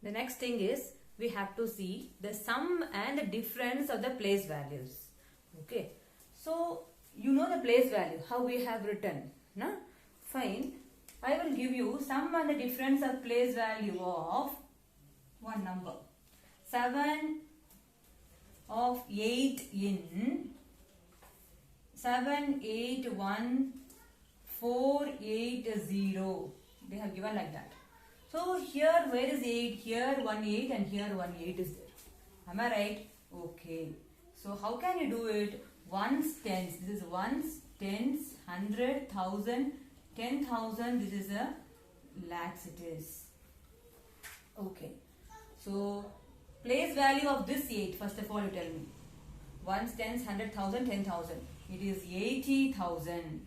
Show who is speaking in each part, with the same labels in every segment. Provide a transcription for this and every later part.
Speaker 1: The next thing is we have to see the sum and the difference of the place values. Okay. So you know the place value, how we have written. Na? Fine. I will give you sum and the difference of place value of one number. 7 of 8 in 781,480. They have given like that. So here where is 8? Here 1 8 and here 1 8 is there. Am I right? Okay. So how can you do it? Ones, tens. This is ones, tens, 100, 1000, 10,000. This is a lakhs it is. Okay. So place value of this 8, first of all you tell me. Ones, tens, 100,000, 10,000. It is 80,000.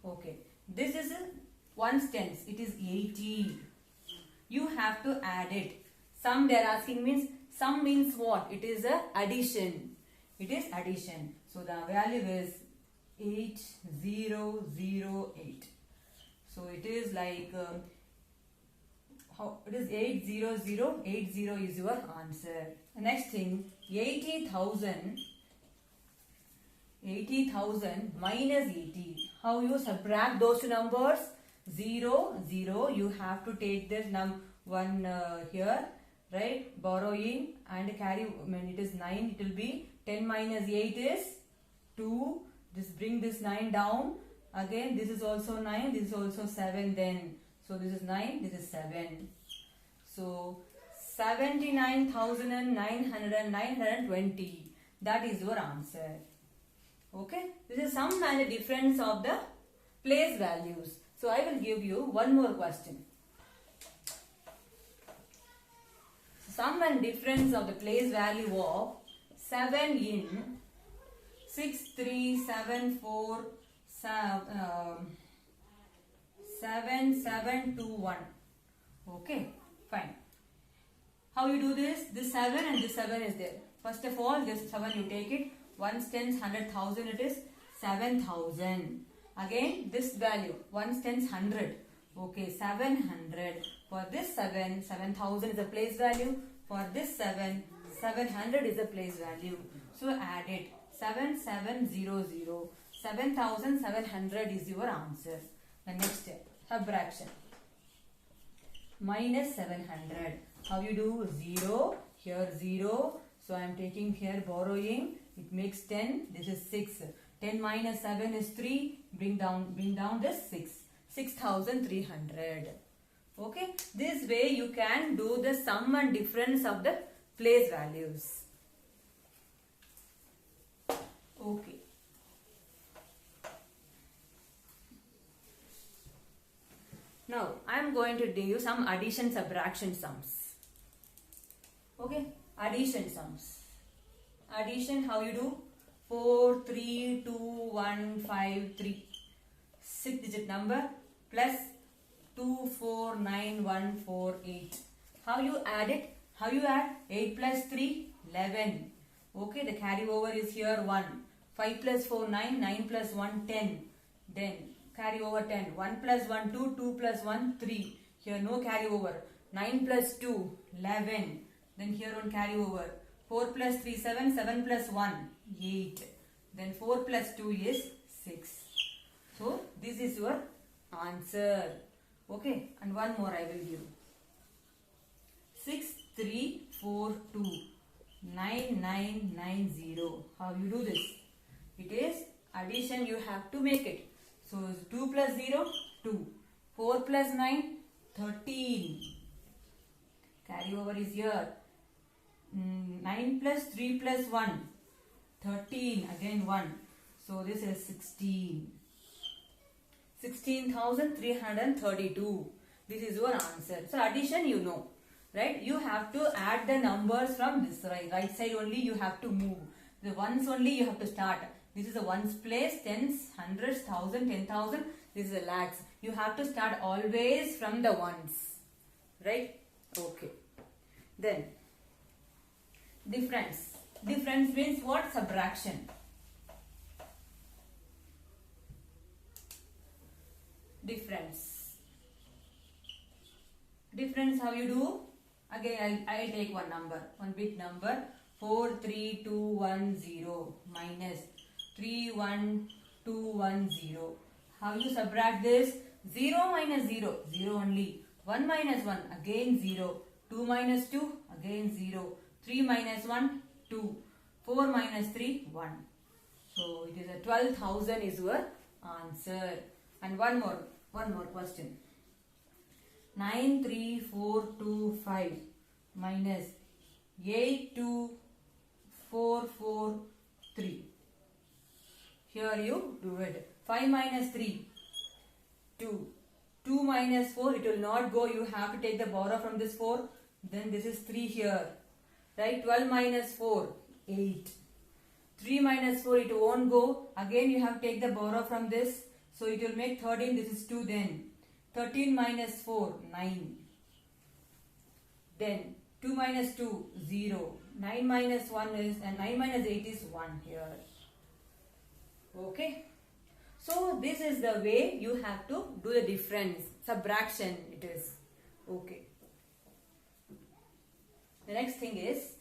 Speaker 1: Okay. This is a ones, tens. It is 80. You have to add it. Sum they are asking means, sum means what? It is a addition. It is addition. So the value is 8008. So it is like how it is 80080 is your answer. The next thing 80,000 minus 80. How you subtract those two numbers? 0 0. You have to take this one here, right? Borrowing and carry. I mean it is 9. It will be 10 minus 8 is 2. Just bring this 9 down. Again this is also 9. This is also 7 then. So this is 9. This is 7. So 79,920. That is your answer. Okay. This is sum and the difference of the place values. So I will give you one more question. Sum and difference of the place value of 7 in 7721. Okay, fine. How you do this? This 7 and this 7 is there. First of all, this 7 you take it. Ones, tens, 100,000 it is 7,000. Again, this value, ones, tens, 100. Okay, 700. For this 7, 7,000 is the place value. For this 7, 700 is the place value. So add it. 7700. 7,700 is your answer. The next step, subtraction. Minus 700. How you do? 0. Here 0. So I am taking here borrowing. It makes 10. This is 6. 10 minus 7 is 3. Bring down this 6. 6,300. Okay. This way you can do the sum and difference of the place values. Okay. Now I am going to give you some addition subtraction sums. Okay. Addition sums. Addition, how you do? 4, 3, 2, 1, 5, 3. 6 digit number plus 2, 4, 9, 1, 4, 8. How you add it? How you add? 8 plus 3, 11. Okay, the carryover is here 1. 5 plus 4, 9. 9 plus 1, 10. Then carry over 10. 1 plus 1, 2. 2 plus 1, 3. Here no carry over. 9 plus 2, 11. Then here one carry over. 4 plus 3, 7. 7 plus 1, 8. Then 4 plus 2 is 6. So this is your answer. Okay. And one more I will give. 6, 3, 4, 2. 9990. How you do this? It is addition, you have to make it. So 2 plus 0, 2. 4 plus 9, 13. Carry over is here. 9 plus 3 plus 1, 13. Again 1. So this is 16. 16,332. This is your answer. So addition you know. Right? You have to add the numbers from this right side only you have to move. The ones only you have to start. This is the ones place, tens, hundreds, thousand, 10,000. This is the lakhs. You have to start always from the ones. Right? Okay. Then difference. Difference means what? Subtraction. Difference. Difference how you do? Again, I'll take one number, one big number. 43210 minus 31210. How you subtract this? 0 minus 0, 0 only. 1 minus 1, again 0. 2 minus 2, again 0. 3 minus 1, 2. 4 minus 3, 1. So it is a 12,000 is your answer. And one more question. 93425 minus 82443. Here you do it. 5 minus 3, 2. 2 minus 4, it will not go. You have to take the borrow from this 4. Then this is 3 here. Right? 12 minus 4, 8. 3 minus 4, it won't go. Again you have to take the borrow from this. So it will make 13. This is 2 then. 13 minus 4, 9. Then 2 minus 2, 0. 9 minus 1 is, and 9 minus 8 is 1 here. Okay. So this is the way you have to do the difference. Subtraction it is. Okay. The next thing is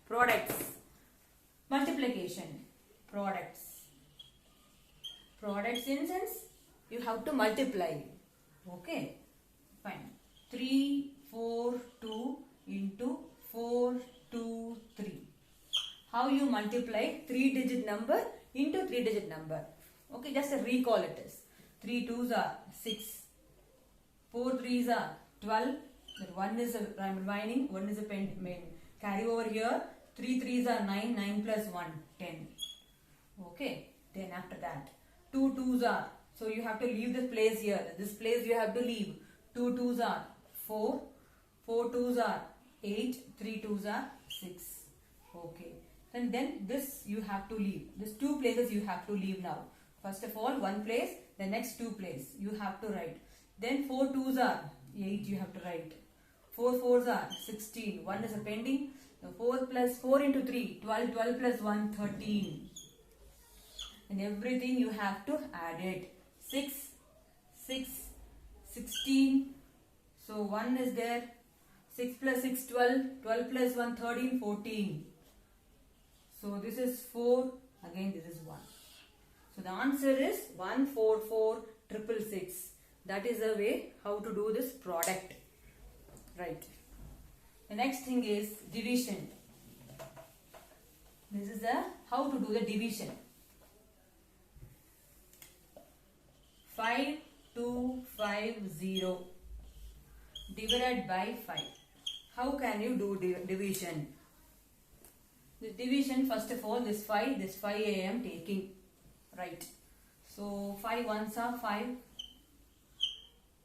Speaker 1: products. Multiplication. Products. Products in sense you have to multiply. Okay. Fine. 3, 4, 2 into 4, 2, 3. How you multiply 3-digit number into 3-digit number? Okay, just a recall it is. 3 2s are 6. 4 3s are 12. That 1 is a remaining, 1 is a main. Carry over here. 3 3s are 9. 9 plus 1, 10. Okay. Then after that, 2 2s are. So you have to leave this place here. This place you have to leave. 2 2s are 4. 4 2s are 8. 3 2s are 6. Okay. And then this you have to leave. These 2 places you have to leave now. First of all, 1 place. The next 2 place you have to write. Then 4 2s are 8 you have to write. 4 4s are 16. 1 is a pending. So 4 plus 4 into 3, 12. 12 plus 1, 13. And everything you have to add it. 6, 6, 16. So 1 is there. 6 plus 6, 12. 12 plus 1, 13, 14. So this is 4. Again this is 1. So the answer is 144,666. That is the way how to do this product. Right. The next thing is division. This is how to do the division. 5250 divided by 5. How can you do division? The division, first of all, this 5 I am taking. Right. So 5 ones are 5.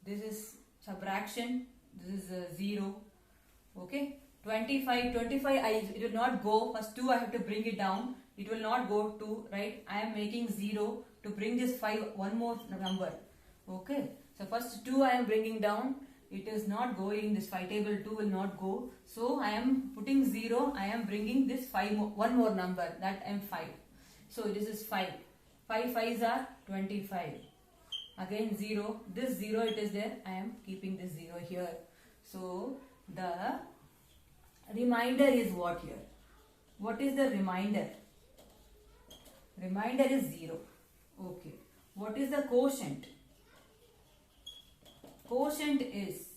Speaker 1: This is subtraction. This is 0. Okay. 25 it will not go. First 2 I have to bring it down. It will not go 2. Right. I am making 0 to bring this 5 one more number. Okay. So first 2 I am bringing down. It is not going. This 5 table 2 will not go. So I am putting 0. I am bringing this 5 one more number. That I am 5. So this is 5. 5 5s are 25. Again 0. This 0 it is there. I am keeping this 0 here. So the remainder is what here? What is the remainder? Remainder is 0. Okay. What is the quotient? Quotient is,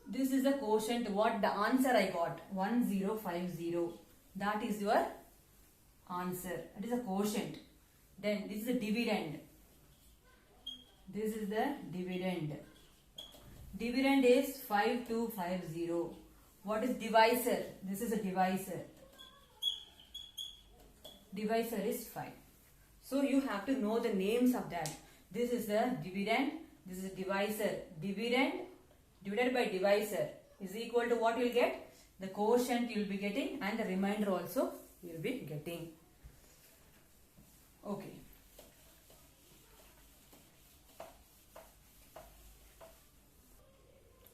Speaker 1: this is the quotient. What the answer I got? 1050. That is your answer. It is a quotient. Then this is the dividend. This is the dividend. Dividend is 5250. What is divisor? This is a divisor. Divisor is 5. So you have to know the names of that. This is the dividend. This is a divisor. Dividend divided by divisor is equal to what you will get? The quotient you will be getting, and the remainder also you will be getting. Okay.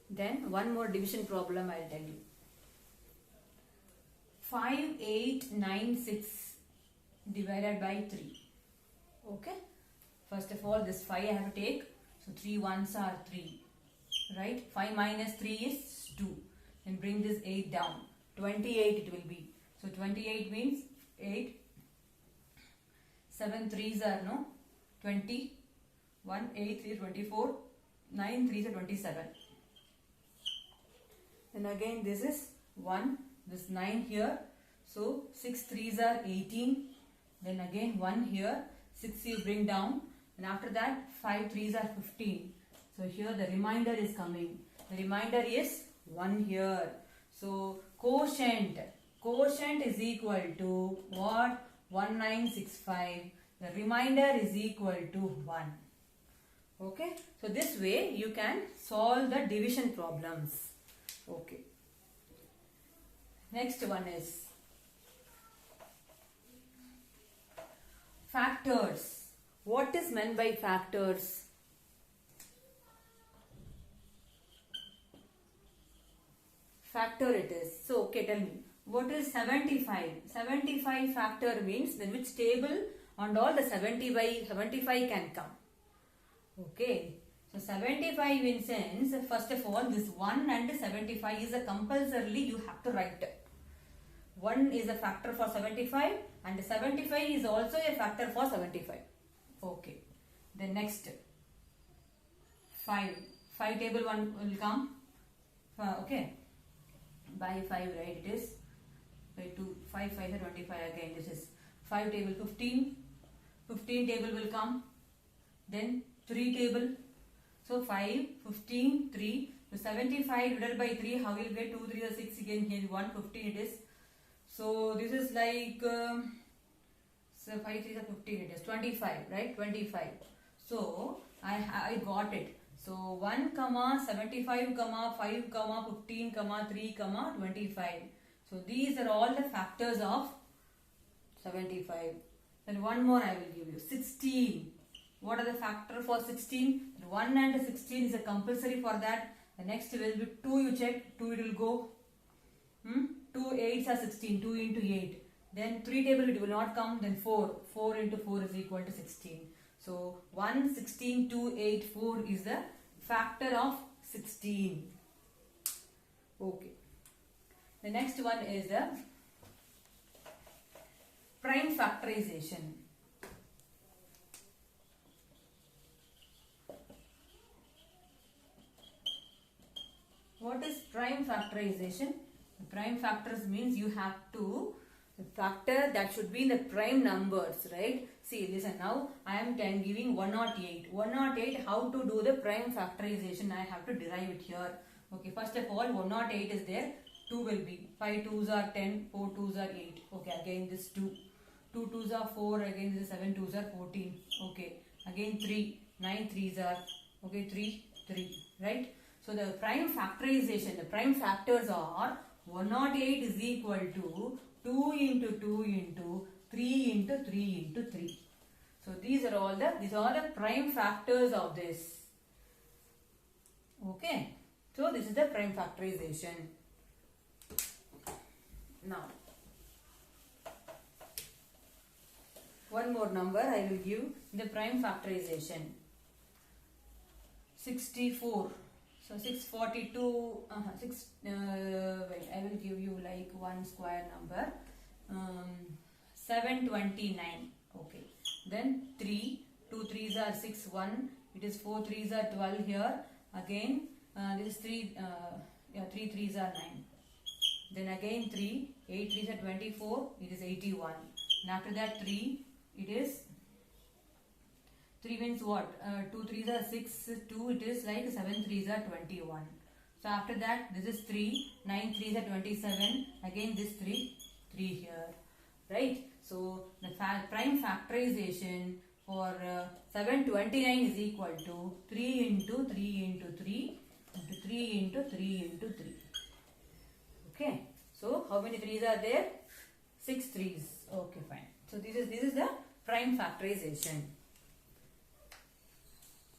Speaker 1: Then one more division problem I will tell you. 5896 divided by 3. Okay. First of all, this 5 I have to take. So 3 ones are 3. Right? 5 minus 3 is 2. Then bring this 8 down. 28 it will be. So 28 means 8. 7 threes are 20. 1, 8, 3, 24. 9 threes are 27. Then again this is 1. This 9 here. So 6 threes are 18. Then again 1 here. 6 you bring down. And after that 5 threes are 15. So here the remainder is coming. The remainder is 1 here. So quotient is equal to what? 1965. The remainder is equal to 1. Okay. So this way you can solve the division problems. Okay. Next one is factors. What is meant by factors? Factor it is. So, okay, tell me. What is 75? 75 factor means then which table and all the 75 can come. Okay. So, 75 in sense, first of all, this 1 and 75 is a compulsorily you have to write. 1 is a factor for 75 and 75 is also a factor for 75. Okay. Then next 5 table 1 will come. Okay. By 5, right? It is by 2. 5 5 is 25 again. This is 5 table 15. 15 table will come. Then 3 table. So 5, 15, 3. So 75 divided by 3. How will you get 2, 3 or 6 again? Here 1, 15 it is. So this is like so 5 3 are 15 it is 25, right? 25. So I got it. So 1 comma 75 comma 5 comma 15 comma 3 comma 25. So these are all the factors of 75. Then one more I will give you. 16. What are the factor for 16? 1 and 16 is a compulsory for that. The next will be 2 you check. 2 it will go. 2 8s are 16. 2 into 8. Then 3 table it will not come. Then 4. 4 into 4 is equal to 16. So 1, 16, 2, 8, 4 is the factor of 16. Okay. The next one is the prime factorization. What is prime factorization? The prime factors means you have to the factor that should be in the prime numbers, right? See, listen, now I am giving 108. 108, how to do the prime factorization? I have to derive it here. Okay, first of all, 108 is there. 2 will be 5 2s are 10, 4 2s are 8. Okay, again this 2. 2 2s are 4, again this 7 2s are 14. Okay, again 3, 9 3s are, okay, 3, 3, right? So the prime factorization, the prime factors are 108 is equal to 2 into 2 into 3 into 3 into 3. So these are all the prime factors of this. Okay. So this is the prime factorization. Now, one more number I will give the prime factorization. 64. So 642, wait, I will give you like one square number. 729. Okay. Then 3, 2 3s are 6, 1. It is 4 3s are 12 here. Again, this is 3, 3 3s are 9. Then again 3, 8 3s are 24. It is 81. And after that 3, it is 3 means what? 2 3s are 6, 2 it is like 7 3s are 21. So after that this is 3, 9 3s are 27, again this 3 here, right? So the prime factorization for 729 is equal to 3 into 3 into 3 into 3 into 3 into 3. Okay, so how many 3s are there? 6 3s. Okay, fine. So this is the prime factorization.